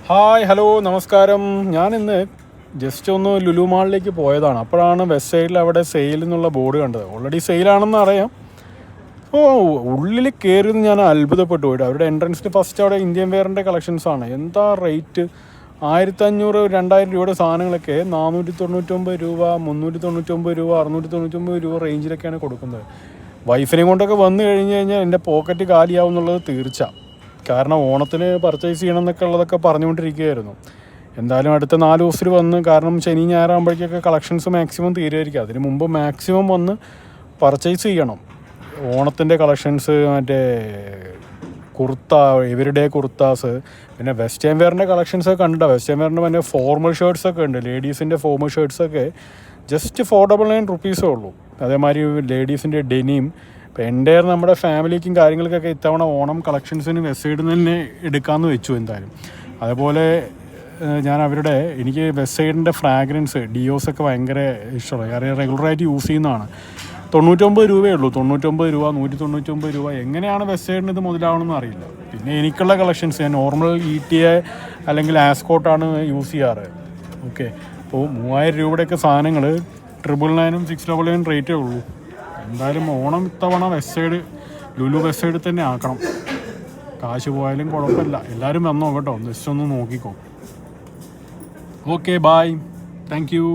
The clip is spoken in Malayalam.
ഹായ് ഹലോ നമസ്കാരം. ഞാനിന്ന് ജസ്റ്റ് ഒന്ന് ലുലു മാളിലേക്ക് പോയതാണ്. അപ്പോഴാണ് വെസ്റ്റ് സൈഡിൽ അവിടെ സെയിൽ എന്നുള്ള ബോർഡ് കണ്ടത്. ഓൾറെഡി സെയിലാണെന്ന് അറിയാം. അപ്പോൾ ഉള്ളിൽ കയറിയത് ഞാൻ അത്ഭുതപ്പെട്ടു പോയിട്ട്. അവരുടെ എൻട്രൻസിന് ഫസ്റ്റ് അവിടെ ഇന്ത്യൻ വെയറിൻ്റെ കളക്ഷൻസാണ്. എന്താ റേറ്റ്! 1500 2000 രൂപയുടെ സാധനങ്ങളൊക്കെ 499 രൂപ, 399 രൂപ, 699 രൂപ റേഞ്ചിലൊക്കെയാണ് കൊടുക്കുന്നത്. വൈഫിനെ കൊണ്ടൊക്കെ വന്നു കഴിഞ്ഞ് കഴിഞ്ഞാൽ എൻ്റെ പോക്കറ്റ് കാലിയാവും എന്നുള്ളത് തീർച്ച. കാരണം ഓണത്തിന് പർച്ചേസ് ചെയ്യണം എന്നൊക്കെ ഉള്ളതൊക്കെ പറഞ്ഞുകൊണ്ടിരിക്കുകയായിരുന്നു. എന്തായാലും അടുത്ത 4 ദിവസത്തിൽ വന്ന്, കാരണം ശനി ഞായറാകുമ്പോഴേക്കൊക്കെ കളക്ഷൻസ് മാക്സിമം തീരുമായിരിക്കും. അതിന് മുമ്പ് മാക്സിമം വന്ന് പർച്ചേസ് ചെയ്യണം. ഓണത്തിൻ്റെ കളക്ഷൻസ്, മറ്റേ കുർത്ത, എവരിഡേ കുർത്താസ്, പിന്നെ വെസ്റ്റേൺ വെയറിൻ്റെ കളക്ഷൻസൊക്കെ കണ്ടിട്ടാണ്. വെസ്റ്റേൺ വെയറിൻ്റെ പിന്നെ ഫോർമൽ ഷർട്ട്സൊക്കെ ഉണ്ട്. ലേഡീസിൻ്റെ ഫോർമൽ ഷർട്ട്സൊക്കെ ജസ്റ്റ് 499 റുപ്പീസേ ഉള്ളൂ. അതേമാതിരി ലേഡീസിൻ്റെ ഡെനിം. ഇപ്പോൾ എൻ്റെ നമ്മുടെ ഫാമിലിക്കും കാര്യങ്ങൾക്കൊക്കെ ഇത്തവണ ഓണം കളക്ഷൻസിന് വെസ്റ്റ് സൈഡിൽ നിന്ന് തന്നെ എടുക്കാമെന്ന് വെച്ചു എന്തായാലും. അതേപോലെ എനിക്ക് വെസ്റ്റ് സൈഡിൻ്റെ ഫ്രാഗ്രൻസ് ഡിയോസൊക്കെ ഭയങ്കര ഇഷ്ടമാണ്. കാരണം റെഗുലറായിട്ട് യൂസ് ചെയ്യുന്നതാണ്. 99 രൂപയേ ഉള്ളൂ. 99 രൂപ, 199 രൂപ. എങ്ങനെയാണ് വെസ്റ്റ് സൈഡിന് ഇത് മുതലാവണമെന്ന് അറിയില്ല. പിന്നെ എനിക്കുള്ള കളക്ഷൻസ് ഞാൻ നോർമൽ ETA അല്ലെങ്കിൽ ആസ്കോട്ടാണ് യൂസ് ചെയ്യാറ്. ഓക്കെ, അപ്പോൾ 3000 രൂപയുടെയൊക്കെ സാധനങ്ങൾ 999 699 റേറ്റേ ഉള്ളൂ. എന്തായാലും ഓണം ഇത്തവണ വെസ്റ്റ് സൈഡ്, ലുലു വെസ്റ്റ് സൈഡിൽ തന്നെ ആക്കണം. കാശ് പോയാലും കുഴപ്പമില്ല. എല്ലാവരും വന്നോ കേട്ടോ, ജസ്റ്റ് ഒന്ന് നോക്കിക്കോ. Okay, bye, thank U.